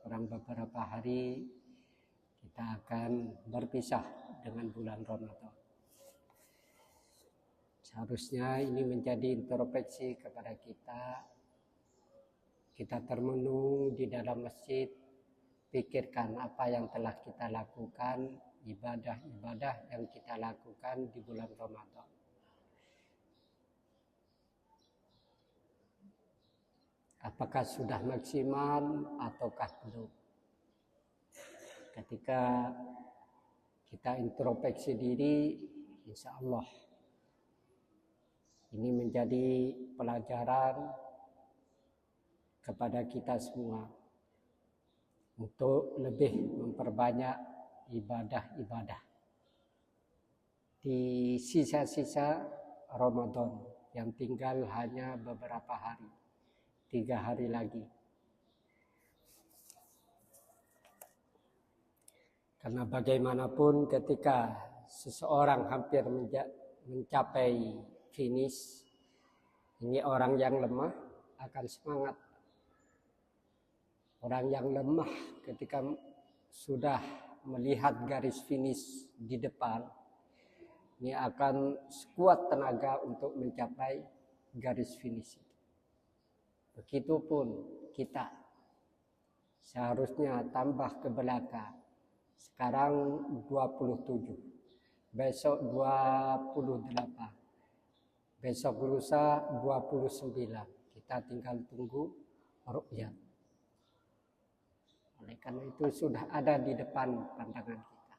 kurang beberapa hari kita akan berpisah dengan bulan Ramadan. Seharusnya ini menjadi introspeksi kepada kita. Kita termenung di dalam masjid, pikirkan apa yang telah kita lakukan, ibadah-ibadah yang kita lakukan di bulan Ramadan. Apakah sudah maksimal ataukah belum? Ketika kita introspeksi diri, insya Allah ini menjadi pelajaran kepada kita semua untuk lebih memperbanyak ibadah-ibadah di sisa-sisa Ramadan yang tinggal hanya beberapa hari. 3 hari lagi. Karena bagaimanapun ketika seseorang hampir mencapai finish, ini orang yang lemah akan semangat. Orang yang lemah ketika sudah melihat garis finish di depan, ini akan sekuat tenaga untuk mencapai garis finish. Begitupun kita seharusnya tambah ke belakang. Sekarang 27, besok 28, besok lusa 29. Kita tinggal tunggu ru'yat. Oleh karena itu sudah ada di depan pandangan kita.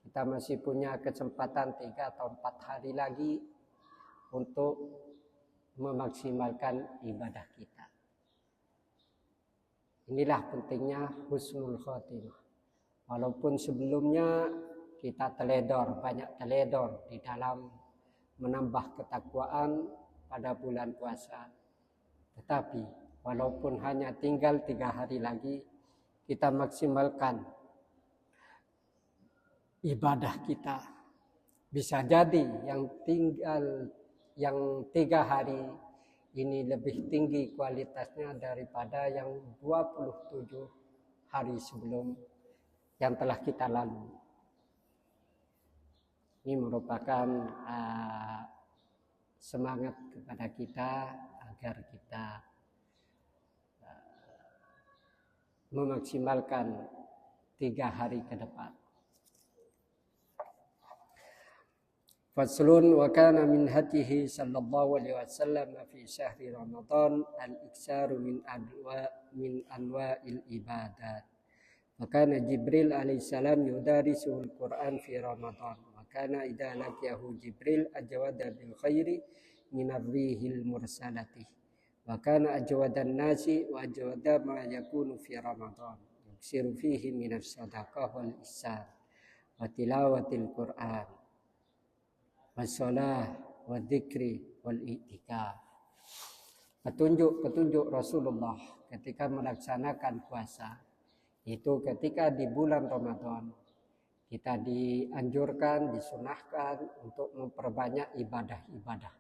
Kita masih punya kesempatan 3 atau 4 hari lagi untuk memaksimalkan ibadah kita. Inilah pentingnya husnul khotimah. Walaupun sebelumnya kita banyak teledor di dalam menambah ketakwaan pada bulan puasa. Tetapi walaupun hanya tinggal 3 hari lagi, kita maksimalkan ibadah kita. Bisa jadi yang 3 hari ini lebih tinggi kualitasnya daripada yang 27 hari sebelum yang telah kita lalui. Ini merupakan semangat kepada kita agar kita memaksimalkan 3 hari ke depan. Faslun wa kana min hadihi sallallahu alaihi wasallam fi syahri Ramadan al-iksaru min anwa'il ibadat. Wa kana Jibril alaihi salam yudarisuhul Qur'an fi Ramadan. Wa kana idza laqiyahu Jibril ajwada bil khairi min ar-rihil mursalati. Wa kana ajwadan nasi wa ajwada ma yakunu fi Ramadan. Yuksiru fihi min as-sadaqah wal ihsan wa tilawatil Qur'an. Wassalah wa dzikri wal i'tikaf. Petunjuk Rasulullah ketika melaksanakan puasa itu ketika di bulan Ramadan kita dianjurkan, disunahkan untuk memperbanyak ibadah-ibadah.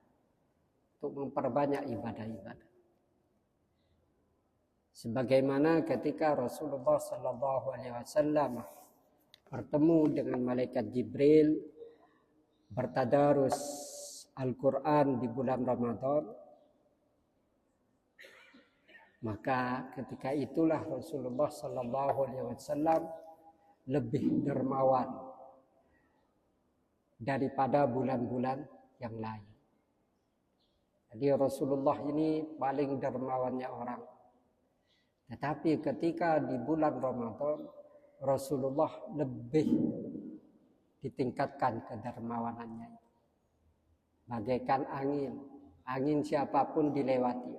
Sebagaimana ketika Rasulullah sallallahu alaihi wasallam bertemu dengan malaikat Jibril, bertadarus Al-Quran di bulan Ramadan, maka ketika itulah Rasulullah Sallallahu Alaihi Wasallam lebih dermawan daripada bulan-bulan yang lain. Jadi Rasulullah ini paling dermawannya orang. Tetapi ketika di bulan Ramadan, Rasulullah lebih ditingkatkan kedermawanannya. Bagaikan angin siapapun dilewati.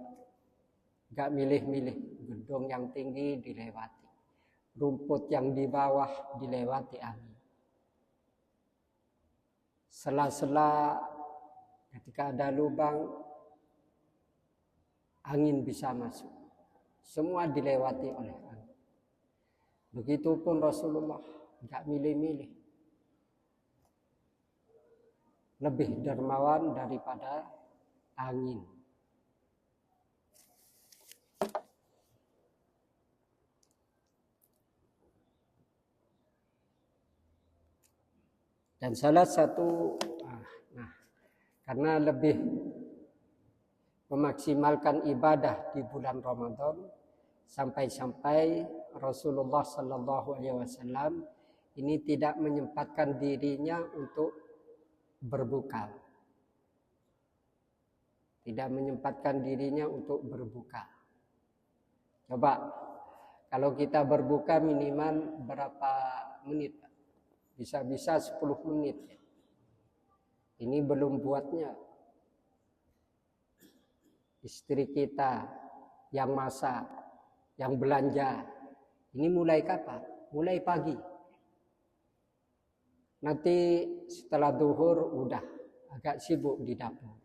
Gak milih-milih, gedung yang tinggi dilewati. Rumput yang di bawah dilewati angin. Sela-sela ketika ada lubang, angin bisa masuk. Semua dilewati oleh angin. Begitupun Rasulullah, gak milih-milih. Lebih dermawan daripada angin. Dan salah satu karena lebih memaksimalkan ibadah di bulan Ramadan, sampai-sampai Rasulullah Sallallahu Alaihi Wasallam ini tidak menyempatkan dirinya untuk berbuka. Tidak menyempatkan dirinya untuk berbuka. Coba, kalau kita berbuka minimal berapa menit? Bisa-bisa 10 menit. Ini belum buatnya. Istri kita yang masak, yang belanja. Ini mulai kapan? Mulai pagi. Nanti setelah duhur udah agak sibuk di dapur.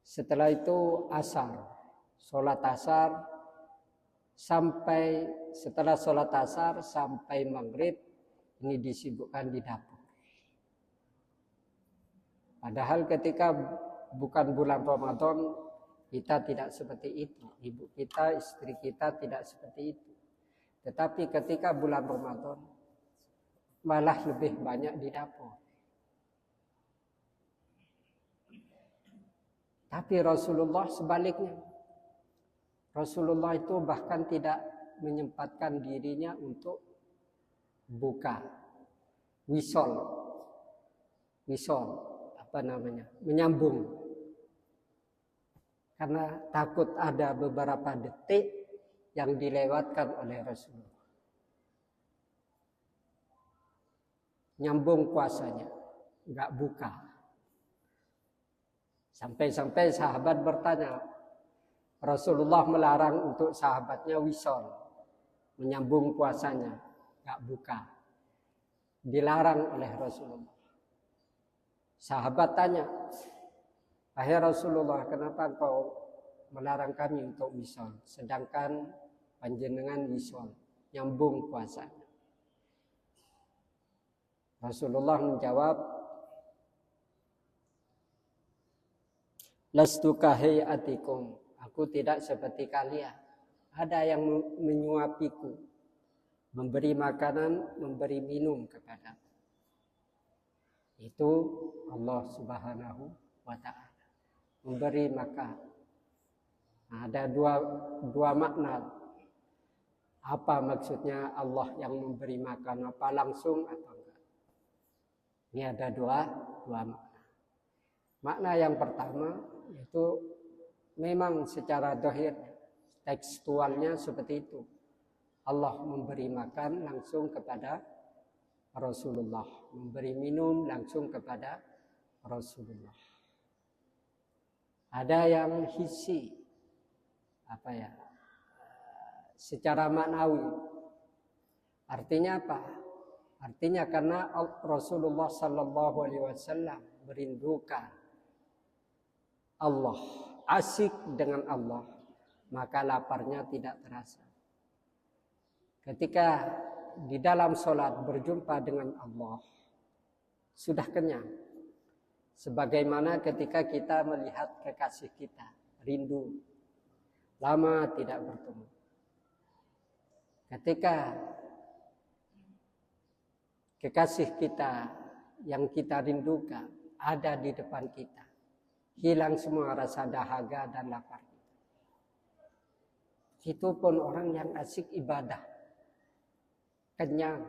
Setelah itu asar, sholat asar, sampai setelah sholat asar sampai maghrib ini disibukkan di dapur. Padahal ketika bukan bulan Ramadan kita tidak seperti itu. Ibu kita, istri kita tidak seperti itu. Tetapi ketika bulan Ramadan malah lebih banyak di dapur. Tapi Rasulullah sebaliknya. Rasulullah itu bahkan tidak menyempatkan dirinya untuk buka. Wisol, menyambung. Karena takut ada beberapa detik yang dilewatkan oleh Rasulullah. Nyambung puasanya, enggak buka. Sampai-sampai sahabat bertanya, Rasulullah melarang untuk sahabatnya wisol, menyambung puasanya, enggak buka. Dilarang oleh Rasulullah. Sahabat tanya, "Wahai Rasulullah, kenapa kau melarang kami untuk wisol, sedangkan panjenengan wisol, nyambung puasanya?" Rasulullah menjawab, "Lastu kahayatikum, aku tidak seperti kalian. Ada yang menyuapiku, memberi makanan, memberi minum kepadaku. Itu Allah Subhanahu wa Ta'ala. Memberi makan. Ada dua makna. Apa maksudnya Allah yang memberi makan? Apa langsung atau enggak? Ini ada dua makna. Makna yang pertama yaitu memang secara zahir tekstualnya seperti itu. Allah memberi makan langsung kepada Rasulullah, memberi minum langsung kepada Rasulullah. Ada yang hissi, secara maknawi. Artinya apa? Artinya karena Rasulullah Sallallahu Alaihi Wasallam merindukan Allah, asik dengan Allah, maka laparnya tidak terasa. Ketika di dalam sholat berjumpa dengan Allah, sudah kenyang. Sebagaimana ketika kita melihat kekasih kita, rindu, lama tidak bertemu. Ketika kekasih kita yang kita rindukan ada di depan kita, hilang semua rasa dahaga dan lapar. Itu pun orang yang asik ibadah, kenyang.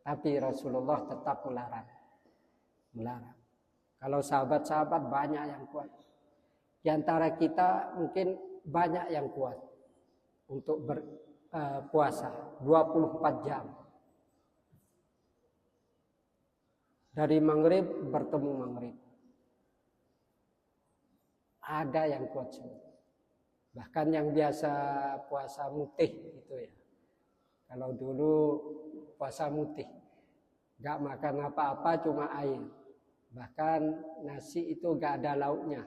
Tapi Rasulullah tetap melarang. Kalau sahabat-sahabat banyak yang kuat. Di antara kita mungkin banyak yang kuat untuk berpuasa 24 jam. Dari maghrib bertemu maghrib. Ada yang kuat semua. Bahkan yang biasa puasa mutih itu ya. Kalau dulu puasa mutih, gak makan apa-apa cuma air. Bahkan nasi itu gak ada lauknya.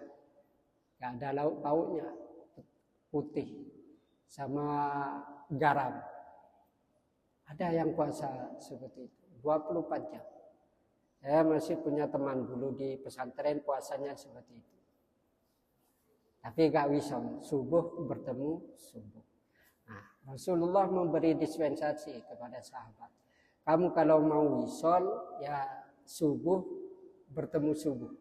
Gak ada lauk pauknya. Putih sama garam. Ada yang puasa seperti itu. 24 jam. Saya masih punya teman dulu di pesantren puasanya seperti itu. Tapi gak bisa, subuh bertemu subuh. Nah, Rasulullah memberi dispensasi kepada sahabat. Kamu kalau mau wisol ya subuh bertemu subuh.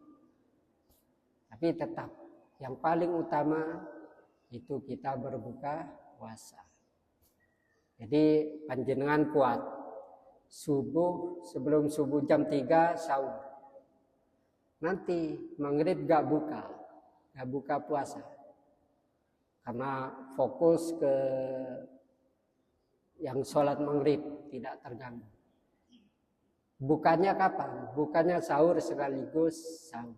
Tapi tetap yang paling utama itu kita berbuka puasa. Jadi panjenengan kuat. Subuh, sebelum subuh jam 3 sahur. Nanti maghrib gak buka puasa. Karena fokus ke yang sholat maghrib tidak terganggu. Bukanya kapan? Bukanya sahur sekaligus sahur.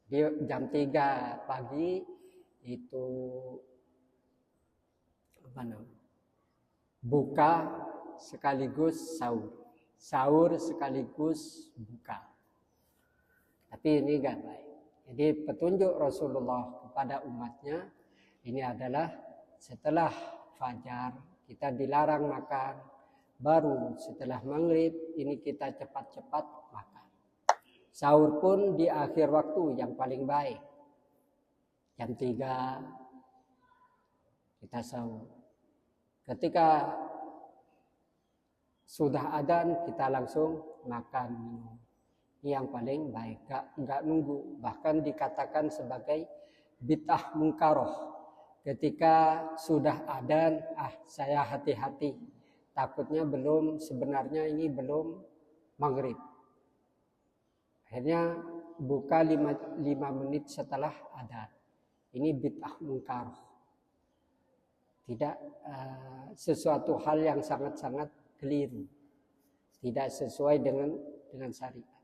Di jam 3 pagi itu apa namanya? Buka sekaligus sahur. Sahur sekaligus buka. Tapi ini enggak baik. Jadi petunjuk Rasulullah kepada umatnya ini adalah setelah fajar kita dilarang makan. Baru setelah maghrib ini kita cepat-cepat makan. Sahur pun di akhir waktu yang paling baik. Jam 3 kita sahur. Ketika sudah adzan kita langsung makan minum. Ini yang paling baik. Enggak nunggu. Bahkan dikatakan sebagai bid'ah munkaroh. Ketika sudah adzan, saya hati-hati. Takutnya sebenarnya ini belum maghrib. Akhirnya buka 5 menit setelah adzan. Ini bid'ah munkar. Tidak sesuatu hal yang sangat-sangat keliru. Tidak sesuai dengan syariat.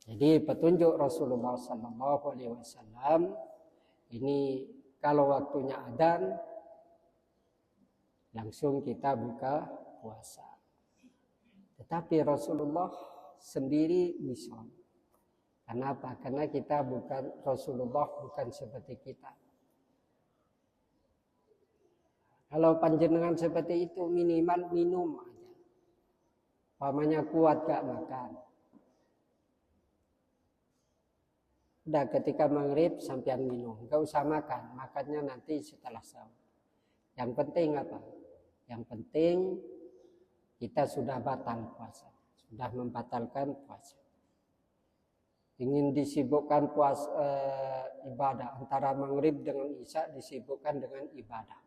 Jadi petunjuk Rasulullah SAW ini kalau waktunya adzan langsung kita buka puasa. Tetapi Rasulullah sendiri wisol. Kenapa? Karena Rasulullah bukan seperti kita. Kalau panjenengan seperti itu minimal minum aja. Pamannya kuat gak makan. Udah ketika maghrib sampean minum, gak usah makan. Makannya nanti setelah sahur. Yang penting apa? Yang penting kita sudah batal puasa, sudah membatalkan puasa. Ingin disibukkan ibadah antara maghrib dengan isya disibukkan dengan ibadah.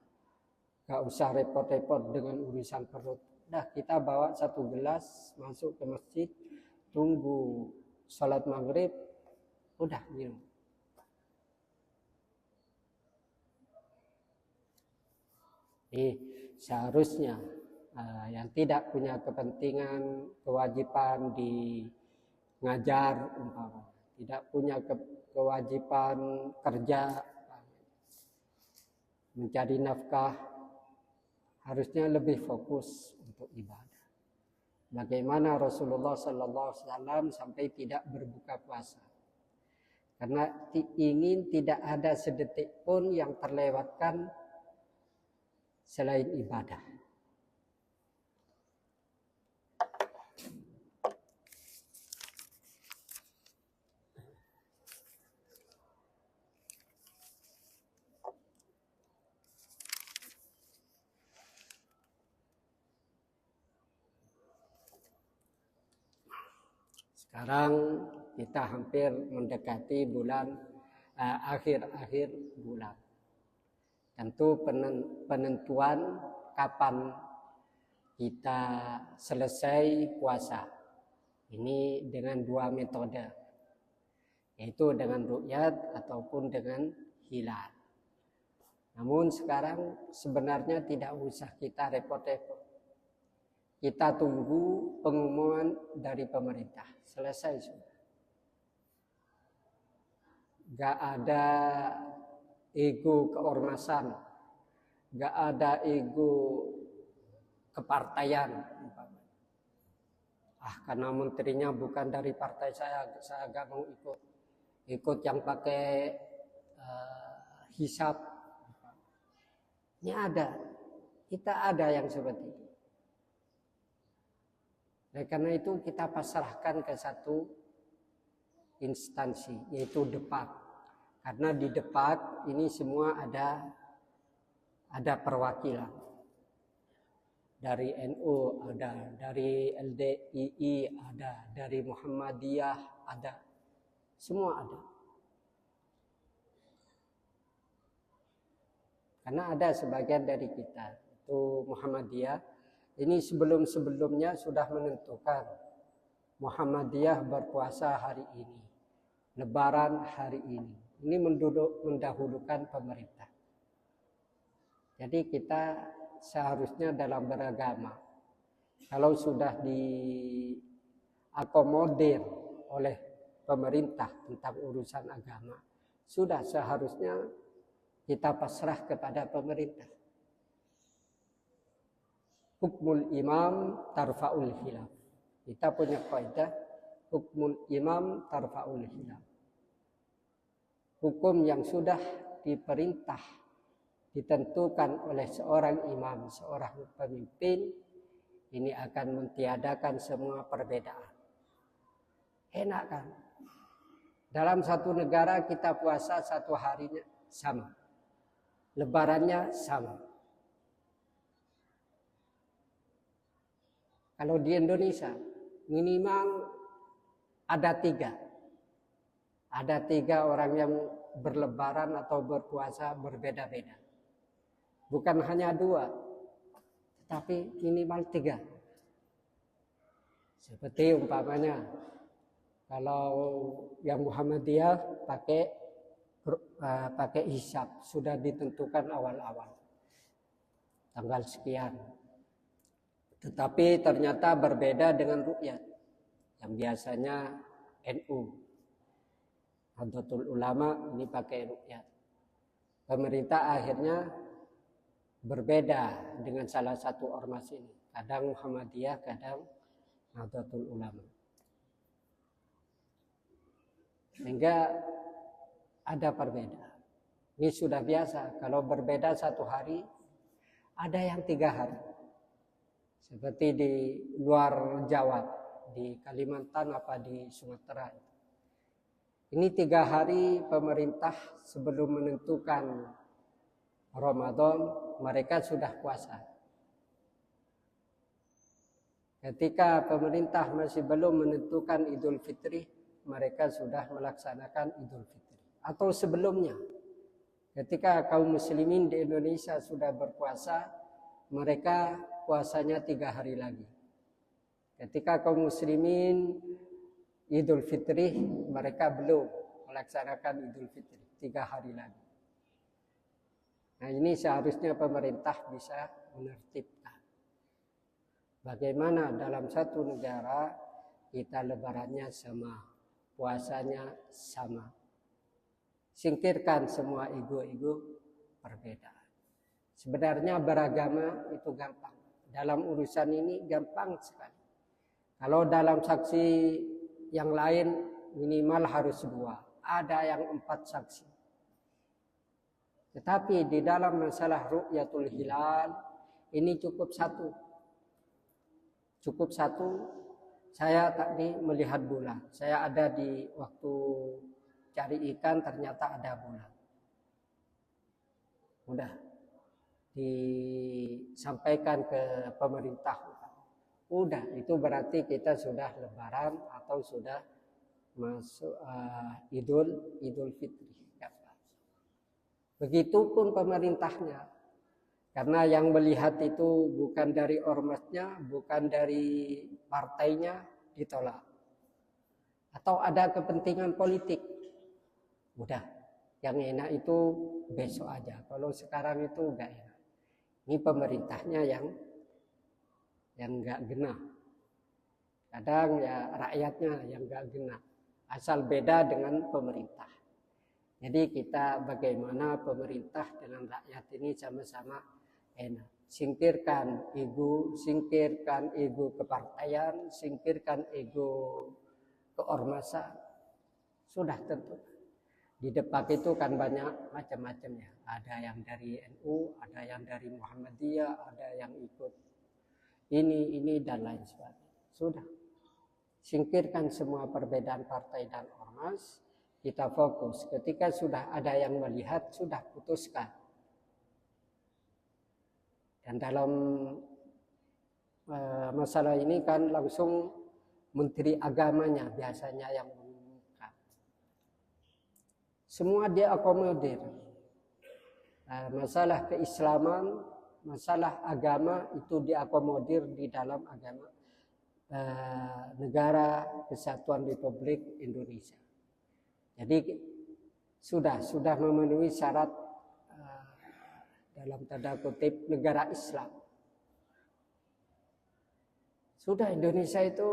Gak usah repot-repot dengan urusan perut. Nah kita bawa 1 gelas masuk ke masjid, tunggu sholat maghrib, udah minum. Seharusnya yang tidak punya kepentingan, kewajiban di ngajar, tidak punya kewajiban kerja, mencari nafkah, harusnya lebih fokus untuk ibadah. Bagaimana Rasulullah SAW sampai tidak berbuka puasa? Karena ingin tidak ada sedetik pun yang terlewatkan selain ibadah. Sekarang kita hampir mendekati akhir-akhir bulan. Tentu penentuan kapan kita selesai puasa. Ini dengan 2 metode. Yaitu dengan ru'yat ataupun dengan hilal. Namun sekarang sebenarnya tidak usah kita repot-repot. Kita tunggu pengumuman dari pemerintah. Selesai sudah. Gak ada ego keormasan, gak ada ego kepartaian. Karena menterinya bukan dari partai saya gak mau ikut yang pakai hisab. Ini ada, kita ada yang seperti itu. Dan karena itu kita pasrahkan ke satu instansi, yaitu Depak. Karena di Depak ini semua ada perwakilan. Dari NU ada, dari LDII ada, dari Muhammadiyah ada, semua ada. Karena ada sebagian dari kita itu Muhammadiyah ini sebelum-sebelumnya sudah menentukan Muhammadiyah berpuasa hari ini, Lebaran hari ini. Ini mendahulukan pemerintah. Jadi kita seharusnya dalam beragama, kalau sudah diakomodir oleh pemerintah tentang urusan agama, sudah seharusnya kita pasrah kepada pemerintah. Hukmul imam tarfa'ul khilaf. Kita punya kaidah hukmul imam tarfa'ul khilaf. Hukum yang sudah diperintah ditentukan oleh seorang imam, seorang pemimpin, ini akan mentiadakan semua perbedaan. Enak kan? Dalam satu negara kita puasa satu harinya sama. Lebarannya sama. Kalau di Indonesia minimal ada 3. Ada 3 orang yang berlebaran atau berpuasa berbeda-beda. Bukan hanya 2, tapi minimal 3. Seperti umpamanya, kalau yang Muhammadiyah pakai hisab, sudah ditentukan awal-awal, tanggal sekian. Tetapi ternyata berbeda dengan ru'yat, yang biasanya NU, Nahdlatul Ulama ini pakai ru'yat. Pemerintah akhirnya berbeda dengan salah satu ormas ini. Kadang Muhammadiyah, kadang Nahdlatul Ulama. Sehingga ada perbedaan. Ini sudah biasa. Kalau berbeda satu hari, ada yang 3 hari. Seperti di luar Jawa, di Kalimantan apa di Sumatera. Ini 3 hari pemerintah sebelum menentukan Ramadan, mereka sudah puasa. Ketika pemerintah masih belum menentukan Idul Fitri, mereka sudah melaksanakan Idul Fitri. Atau sebelumnya, ketika kaum muslimin di Indonesia sudah berpuasa, mereka puasanya 3 hari lagi. Ketika kaum muslimin Idul Fitri, mereka belum melaksanakan Idul Fitri, 3 hari lagi. Nah, ini seharusnya pemerintah bisa menertibkan. Bagaimana dalam satu negara kita lebarannya sama, puasanya sama. Singkirkan semua ego-ego perbedaan. Sebenarnya beragama itu gampang. Dalam urusan ini gampang sekali. Kalau dalam saksi yang lain minimal harus 2. Ada yang 4 saksi. Tetapi di dalam masalah ru'yatul hilal ini cukup 1. Cukup 1. Saya tadi melihat bulan. Saya ada di waktu cari ikan, ternyata ada bulan. Udah disampaikan ke pemerintah. Udah, itu berarti kita sudah lebaran atau sudah masuk Idul Fitri. Begitupun pemerintahnya. Karena yang melihat itu bukan dari ormasnya, bukan dari partainya, ditolak. Atau ada kepentingan politik. Udah, yang enak itu besok aja. Kalau sekarang itu enggak enak. Ini pemerintahnya yang enggak genah. Kadang ya rakyatnya yang enggak genah. Asal beda dengan pemerintah. Jadi kita bagaimana pemerintah dengan rakyat ini sama-sama enak. Singkirkan ego kepartaian, singkirkan ego keormasan. Sudah tentu. Di Depak itu kan banyak macam-macam ya. Ada yang dari NU, ada yang dari Muhammadiyah, ada yang ikut ini dan lain sebagainya. Sudah. Singkirkan semua perbedaan partai dan ormas. Kita fokus. Ketika sudah ada yang melihat, sudah putuskan. Dan dalam masalah ini kan langsung Menteri Agamanya biasanya yang mengumumkan. Semua dia akomodir. Masalah keislaman, masalah agama itu diakomodir di dalam agama negara Kesatuan Republik Indonesia. Jadi sudah memenuhi syarat dalam tanda kutip negara Islam. Sudah, Indonesia itu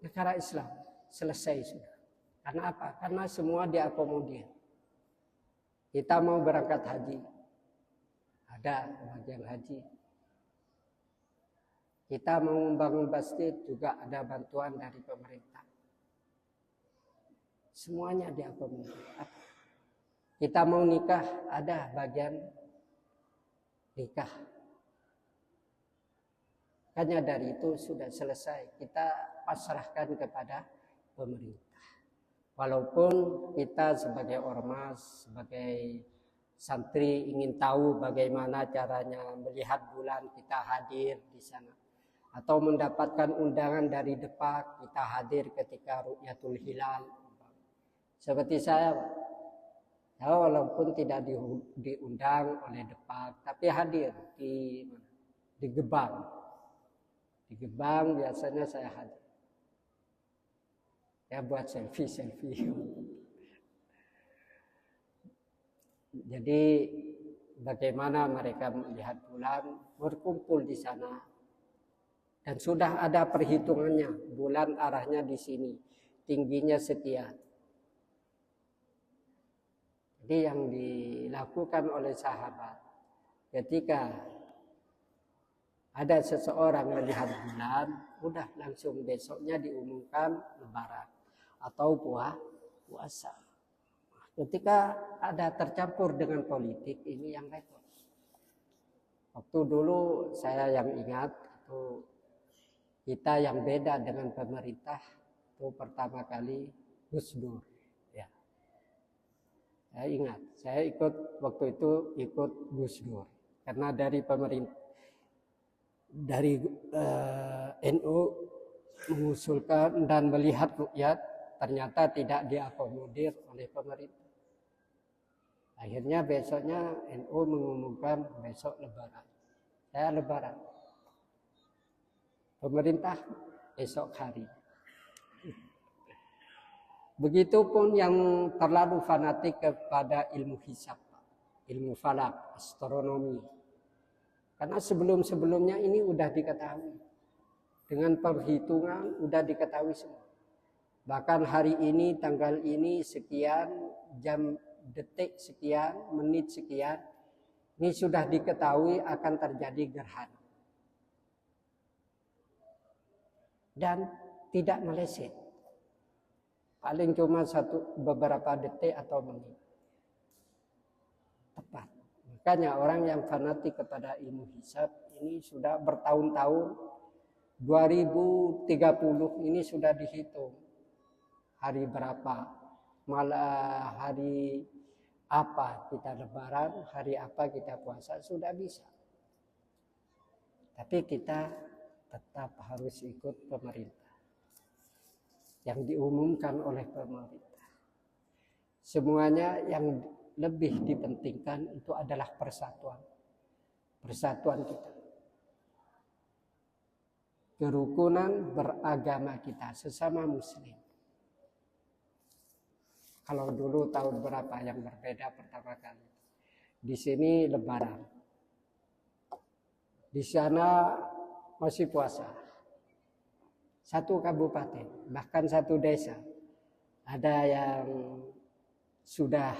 negara Islam, selesai sudah. Karena apa? Karena semua diakomodir. Kita mau berangkat haji, ada bagian haji. Kita mau membangun masjid juga ada bantuan dari pemerintah. Semuanya diakomodir. Kita mau nikah, ada bagian nikah. Hanya dari itu sudah selesai. Kita pasrahkan kepada pemerintah. Walaupun kita sebagai ormas, sebagai santri ingin tahu bagaimana caranya melihat bulan, kita hadir di sana. Atau mendapatkan undangan dari Depak, kita hadir ketika Ru'yatul Hilal. Seperti saya walaupun tidak diundang oleh Depak, tapi hadir di Gebang. Di Gebang biasanya saya hadir. Ya buat selfie. Jadi bagaimana mereka melihat bulan, berkumpul di sana. Dan sudah ada perhitungannya, bulan arahnya di sini, tingginya sekian. Jadi yang dilakukan oleh sahabat ketika ada seseorang melihat bulan, udah langsung besoknya diumumkan lebaran atau puasa. Ketika ada tercampur dengan politik, ini yang repot. Waktu dulu saya yang ingat, itu kita yang beda dengan pemerintah, itu pertama kali Gus Dur. Ya. Saya ingat, saya waktu itu ikut Gus Dur. Karena dari pemerintah, dari NU mengusulkan dan melihat rukyat, ternyata tidak diakomodir oleh pemerintah. Akhirnya besoknya NU mengumumkan besok lebaran. Saya lebaran. Pemerintah esok hari. Begitupun yang terlalu fanatik kepada ilmu hisab, ilmu falak, astronomi. Karena sebelum-sebelumnya ini udah diketahui. Dengan perhitungan udah diketahui semua. Bahkan hari ini, tanggal ini, sekian, jam detik sekian, menit sekian, ini sudah diketahui akan terjadi gerhana. Dan tidak meleset. Paling cuma beberapa detik atau menit. Tepat. Makanya orang yang fanatik kepada ilmu hisab ini sudah bertahun-tahun, 2030 ini sudah dihitung. Hari berapa, malah hari apa kita lebaran, hari apa kita puasa, sudah bisa. Tapi kita tetap harus ikut pemerintah yang diumumkan oleh pemerintah. Semuanya yang lebih dipentingkan itu adalah persatuan kita, kerukunan beragama kita sesama muslim. Kalau dulu tahun berapa yang berbeda pertama kali, di sini lebaran, di sana masih puasa. Satu kabupaten, bahkan satu desa, ada yang sudah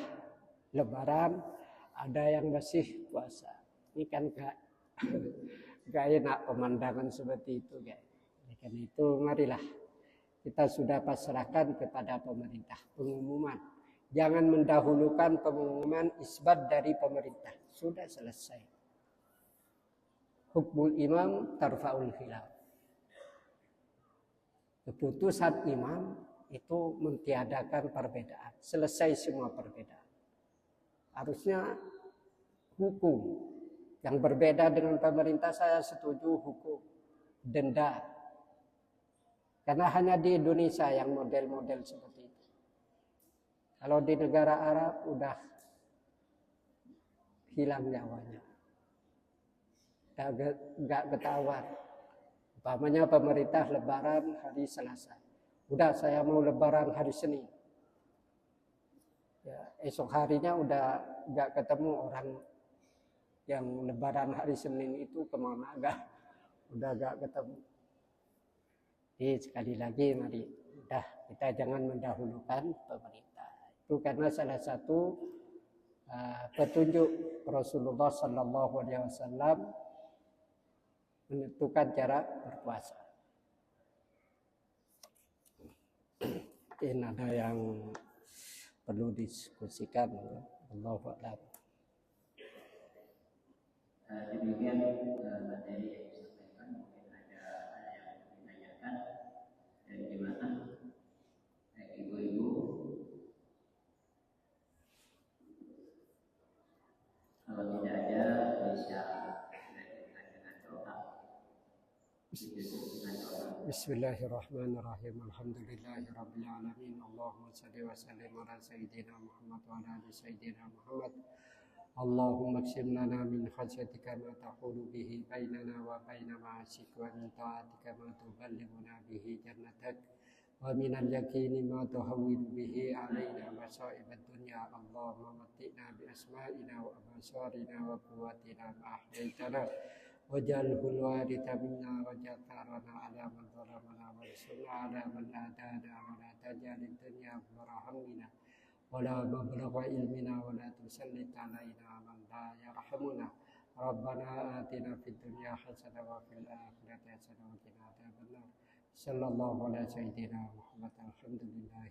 lebaran, ada yang masih puasa. Ini kan gak enak pemandangan seperti itu, guys. Karena itu marilah kita sudah pasrahkan kepada pemerintah pengumuman. Jangan mendahulukan pengumuman isbat dari pemerintah. Sudah selesai. Hukmul imam tarfa'ul khilaf. Keputusan imam itu mentiadakan perbedaan. Selesai semua perbedaan. Harusnya hukum yang berbeda dengan pemerintah, saya setuju hukum. denda. Karena hanya di Indonesia yang model-model seperti itu. Kalau di negara Arab udah hilang nyawanya. Nggak ketahuan. Umpamanya pemerintah lebaran hari Selasa. Udah saya mau lebaran hari Senin. Ya, esok harinya udah nggak ketemu orang yang lebaran hari Senin itu kemana, udah nggak ketemu. Jadi sekali lagi mari kita jangan mendahulukan pemerintah. Itu karena salah satu petunjuk Rasulullah Sallallahu Alaihi Wasallam menentukan cara berpuasa. Ini ada yang perlu diskusikan. Allahu a'lam. Demikian materi yang disampaikan, mungkin ada yang ditanyakan dari jemaah, ibu-ibu. Kalau tidak ada, bisa dilanjutkan dengan doa. Bismillahirrahmanirrahim. Alhamdulillahirabbil alamin. Allahumma shalli wa sallim ala sayyidina Muhammad wa ala ali sayyidina Muhammad. Allahumma qsim lana min khasyatika ma tahulu bihi bainana wa baina ma'asik wa min ta'atika ma tuballighuna bihi jannatak wa min al-yaqini ma tuhawwilu bihi alaina masa'ibad dunya. Allahumma matti'na bi asma'ina wa absarina wa quwwatina ma ahyaitana waj'alhu al-waritha minna waj'al tharana 'ala man zalamana wansurna 'ala man adana wa la taj'al ad-dunya akbar hammina wala mablagha ilmina wala tusallit alaina man la yarhamuna. Rabbana atina fid dunya hasanah wa fil akhirati hasanah wa qina adzabannar. Sallallahu ala sayyidina Muhammad. Alhamdulillah.